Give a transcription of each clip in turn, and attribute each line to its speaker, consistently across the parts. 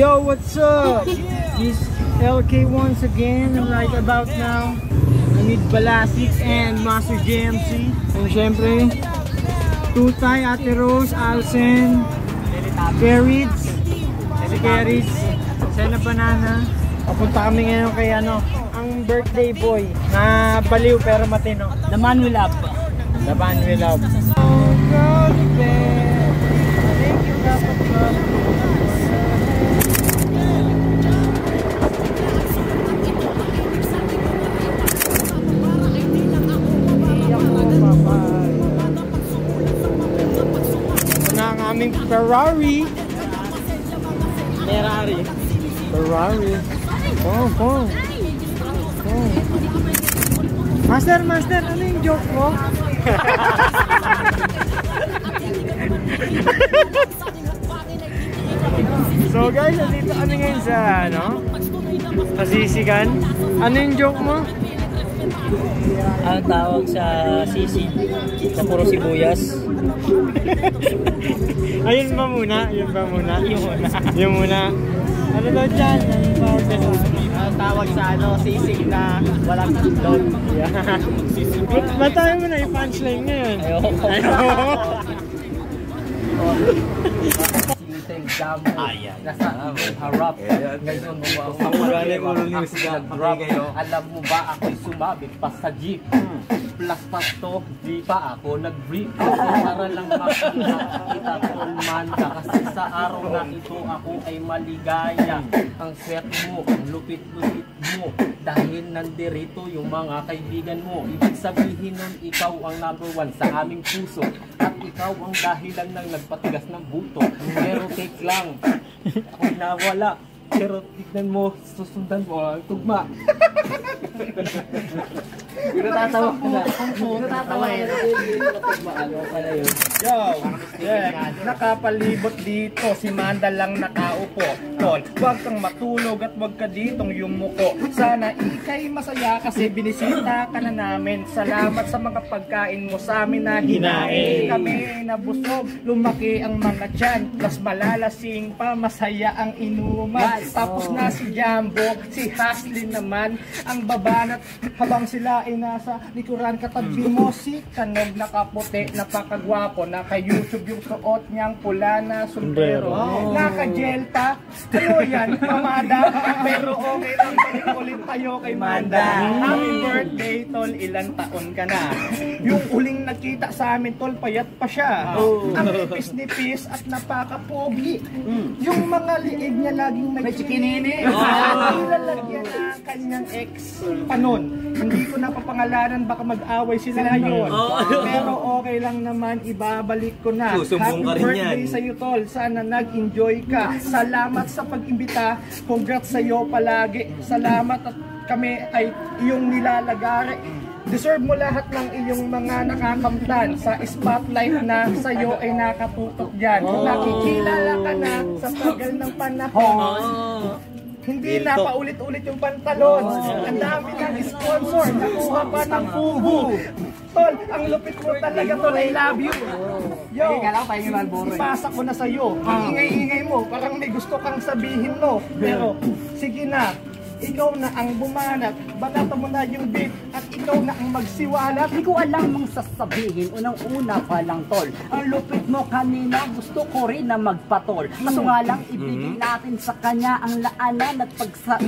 Speaker 1: Yo, what's up? This LK once again, right about now. I need Balasik and Master JMC. And syempre, Tutay, Ate Rose, Alsen, Kerrids, si Kerrids, Sena Banana. Papunta kami ngayon kay ang birthday boy na baliw pero matino.
Speaker 2: The man we love.
Speaker 1: The man we love. Oh, God, babe. Thank you, dapat ko. Ito na ang aming Ferrari. Ferrari. Oh. Master, ano yung joke mo? So guys, nandito kami ngayon sa Sisigan. Ano yung joke mo?
Speaker 2: Ang tawag sa sisig sa puro sibuyas.
Speaker 1: Ayun ba muna? Yung muna. Ano daw dyan?
Speaker 2: Ang tawag sa sisig na walang itlog.
Speaker 1: Batayin mo na yung punchline ngayon.
Speaker 2: Ayoko. Nasa harap. Ngayon mo ba ang magaling mo news nag-drop? Alam mo ba ako'y sumabit pa sa jeep? Plus pasto, di pa ako nag-brief. Para lang makita ko manda. Kasi sa araw na ito ako ay maligaya. Ang sweat mo, ang lupit-lupit mo. Dahil nandirito yung mga kaibigan mo. Ibig sabihin nun, ikaw ang #1 sa aming puso. At ikaw ang dahilan ng nagpatigas ng buto. Pero take lang, ako'y nawala. Pero tignan mo, susundan mo ang tugma. Natatawa ka na. Natatawa ka na.
Speaker 3: Yo, nakapalibot dito, si Manda lang nakaupo. Tol, huwag kang matulog at huwag ka ditong yumuko. Sana ikay masaya kasi binisita ka na namin. Salamat sa mga pagkain mo sa amin na hinain. Kami ay nabusog, lumaki ang mga tiyan. Mas malalasing pa, masaya ang inuman. Tapos na si Jumbo, si Haslin naman ang babanat habang sila ay nasa likuran. Katabi mo si Kanog nakaputi, napakagwapo. Naka-YouTube yung suot niyang pula na sombrero. Naka-gelta, ano yan, mamada. Pero okay lang, ulit tayo kay Manda. Happy birthday, tol, ilang taon ka na. Yung uling nakita sa amin, tol, payat pa siya. Ang nipis-nipis at napaka-pogi. Yung mga liig niya laging may chikinini. Nilalagyan na kanyang ex panon. Hindi ko napapangalanan, baka mag-away sila ngayon. Pero okay lang naman, ibabalik ko na. Happy birthday sa iyo, tol. Sana nag-enjoy ka. Salamat sa pag-imbita. Congrats sa iyo palagi. Salamat at kami ay iyong nilalagari. Deserve mo lahat ng iyong mga nakakamtan sa spotlight na sa iyo ay nakatutok dyan. Nakikilala ka na sa tagal ng panahon. Hindi na paulit-ulit yung pantalon. Ang dami ng sponsor. Nakuha pa ng fubu. Tol, ang lupit mo talaga, tol. I love you. Yo, ipasa ko na sa'yo. Ang ingay-ingay mo. Parang may gusto kang sabihin mo. Pero, sige na. Ikaw na ang bumanat, banata mo na yung beat at ikaw na ang magsiwalat.
Speaker 4: Hindi ko alam mong sasabihin, unang-una pa lang, tol. Ang lupit mo kanina, gusto ko rin na magpatol. Kaso nga lang, ibigay natin sa kanya ang laanan at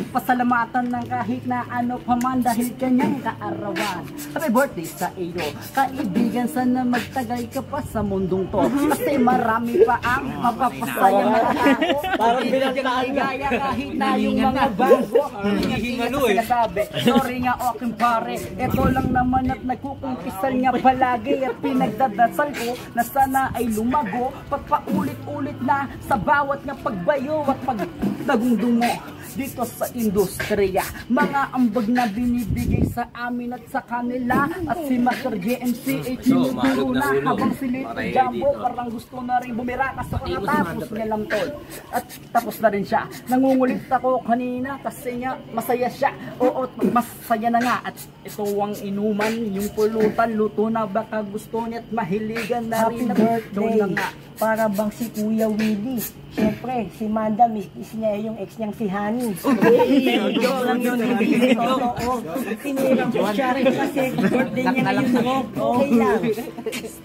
Speaker 4: pasalamatan ng kahit na ano pa man dahil kanyang kaarawan. Happy birthday sa iyo, kaibigan, sana magtagal ka pa sa mundong to. Kasi marami pa ang mapapasaya na ako. Parang binagaya kahit na yung mga bago. Sorry nga aking pare, ito lang naman at nagkukumpisal niya palagi at pinagdadasal ko na sana ay lumago pagpaulit-ulit na sa bawat nga pagbayo at pagdagundungo dito sa industriya. Mga ambag na binibigay sa amin at sa kanila at si Master JMC ay tinuturo na habang si Lito Jumbo parang gusto na rin bumirakas sa kakatapos niya lang, tol. At tapos na rin siya. Nangungulit ako kanina kasi nga masaya siya. Oo, masaya na nga. At ito ang inuman, yung pulutan, luto na baka gusto niya at mahiligan na rin. Happy birthday! para bang si Kuya Willie. Siyempre, si Manda, miss niya yung ex niyang si Honey. Joke lang yun, hindi totoo. Tinirang ko siya rin kasi birthday niya ngayon. Okay lang.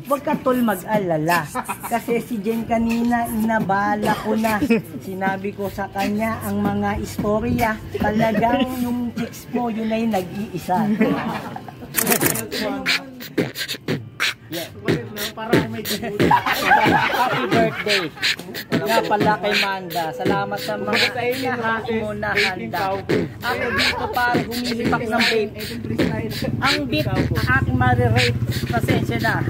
Speaker 4: Huwag ka tol mag-alala. Kasi si Jen kanina, inabala ko na. Sinabi ko sa kanya ang mga istorya. Talagang yung chicks mo, yun ay nag-iisa. Happy birthday nga pala kay Manda. Salamat sa mga lahat mo na handa. Ako dito para humihipak ng vape. Ang beat aking marirate. Pasensya na.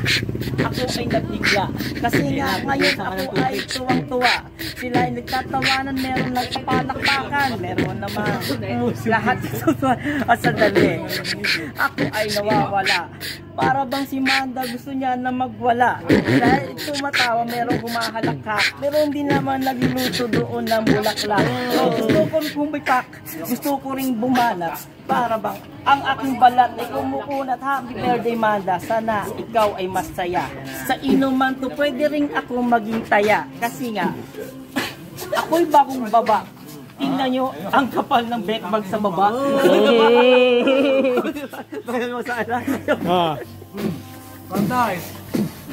Speaker 4: Ako ay nagbigla. Kasi nga ngayon ako ay tuwang-tuwa. Sila ay nagtatawanan, meron nagpapalakpakan, meron naman lahat at sandali. Ako ay nawawala. Para bang si Manda gusto niya na magwala. Dahil tumatawa, merong humahalakak. Meron din naman nagluluto doon ng bulaklak. Gusto ko rin kumikak, gusto ko rin bumanat. Para bang ang aking balat ay kumukunat. Happy birthday Manda, sana ikaw ay masaya. Sa inuman to, pwede rin ako maging taya. Kasi nga, ako'y bagong baba. Tingnan nyo ang kapal ng bekbag sa baba.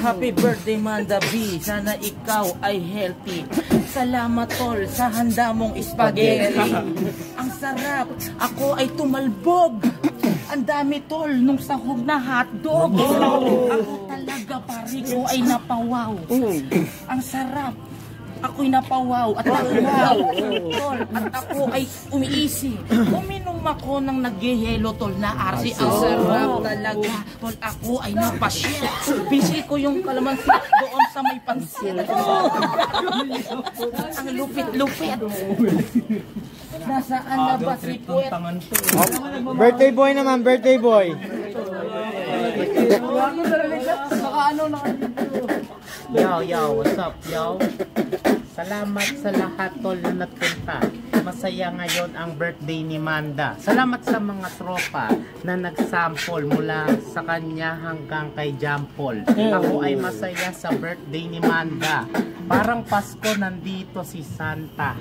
Speaker 4: Happy birthday Manda B. Sana ikaw ay healthy. Salamat tol sa handa mong spaghetti. Ang sarap. Ako ay tumalbog. Ang dami tol nung sahog na hotdog. Ako talaga pare ko ay napawaw. Ang sarap. Ako'y napawaw at napawaw, tol, at ako ay umiisi. Uminom ako ng nag-yelo, tol, na arsi. Ang sarap talaga, tol, ako ay napashit. Bisi ko yung kalamansi doon sa may pansin. Ang lupit-lupit. Nasaan na ba si Puwet?
Speaker 1: Birthday boy naman, birthday boy.
Speaker 5: Yo, what's up, yo? Salamat sa lahat tol na nagpunta. Masaya ngayon ang birthday ni Manda. Salamat sa mga tropa na nagsample mula sa kanya hanggang kay Jampol. Ako ay masaya sa birthday ni Manda. Parang Pasko nandito si Santa.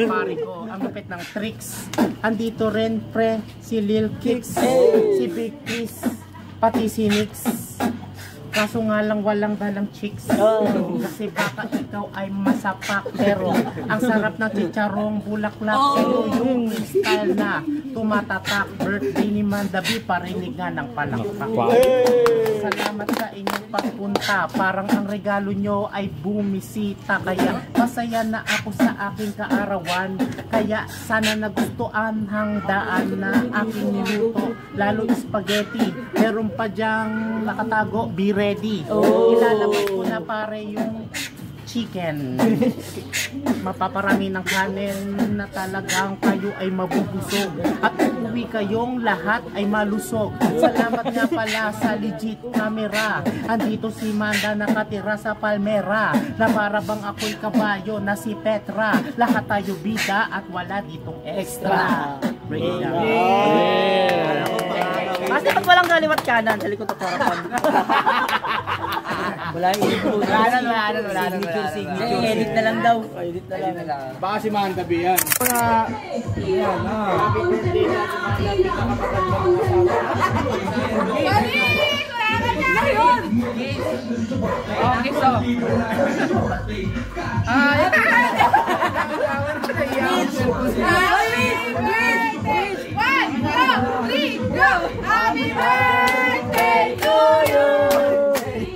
Speaker 5: Pare ko, ang lupit ng tricks. Andito rin pre, si Lil Kicks, si Big Chris, pati si Nix. Kaso nga lang walang dalang chicks. Kasi baka ikaw ay masapak. Pero ang sarap ng chicharong bulaklak. Pero yung style na tumatatak. Birthday ni Manda B, parinig nga ng palakpak. Salamat sa inyong pagpunta. Parang ang regalo nyo ay bumisita. Kaya masaya na ako sa aking kaarawan. Kaya sana nagustuhan hangdaan na aking niluto. Lalo spaghetti. Meron pa dyang nakatago, be ready. Ilalabas ko na pare yung chicken. Mapaparami ng kanin na talagang kayo ay mabubusog. At uuwi kayong lahat ay malusog. Salamat nga pala sa legit camera. Andito si Manda nakatira sa Palmera. Na para bang ako'y kabayo na si Petra. Lahat tayo bida at wala ditong extra. Break it down.
Speaker 4: Kasi pag walang kaliwat kanan, sa likod at harapan. Wala yung edit na lang daw. Edit na lang.
Speaker 3: Baka si Manda B yan.
Speaker 2: Okay, so.
Speaker 6: Happy birthday to you.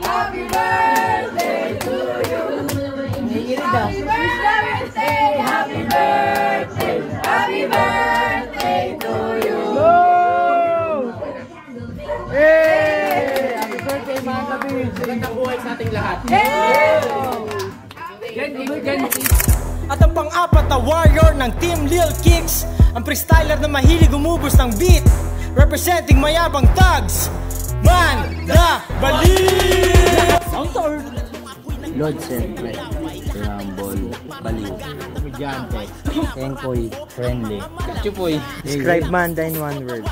Speaker 6: Happy birthday to you. Happy birthday, happy birthday, happy birthday to you.
Speaker 1: Hey! Happy birthday Manda B.
Speaker 3: Magandang buhay sa ating lahat.
Speaker 1: At ang pang-apat na warrior ng Team Lil Kicks, ang freestyler na mahilig umubos ng beat, representing mayabang thugs, Manda Baliw!
Speaker 7: Lord Siyempre, Rumble, Baliw, Komedyante, Engkoy, Friendly, Chupoy.
Speaker 1: Describe Manda in one word.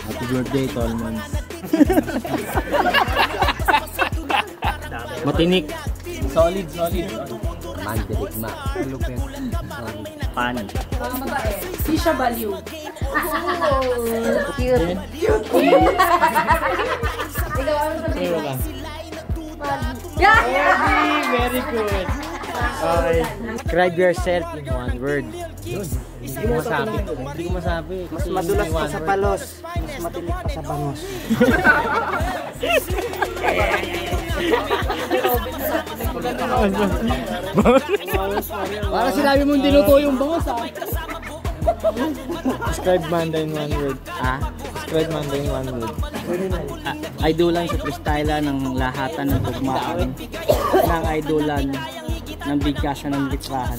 Speaker 7: Happy birthday, Tolmans. Matinik.
Speaker 2: Solid. Mandirigma.
Speaker 7: Pani.
Speaker 6: Sisha Baliw. Cute. Ikaw ano sabihin?
Speaker 1: Very good. Okay. Describe yourself in one word. Hindi ko masabi.
Speaker 7: Mas madulas pa sa palos. Mas matinik pa sa bangos.
Speaker 1: Para sinabi mong dinuto yung bangos Describe Manda in one word. Describe Manda in one word.
Speaker 7: Idolan sa freestyle ng lahatan ng tugmaan. Ng idolan ng bigkasan ng litrahan.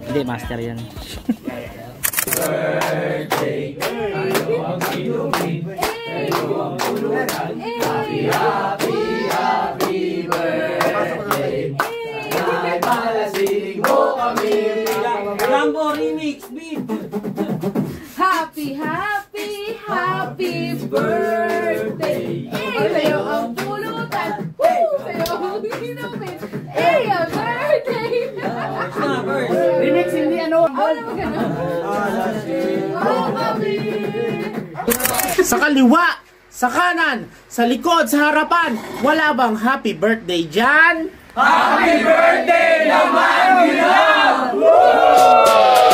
Speaker 7: Hindi, master yan.
Speaker 2: Rambo Remix Beat.
Speaker 6: Happy birthday! Sa'yo ang pulutan! Sa'yo ang inumin! Birthday!
Speaker 3: Remix hindi ano.
Speaker 5: Sa kaliwa, sa kanan, sa likod, sa harapan, wala bang happy birthday dyan?
Speaker 3: Happy birthday naman, Ginaw!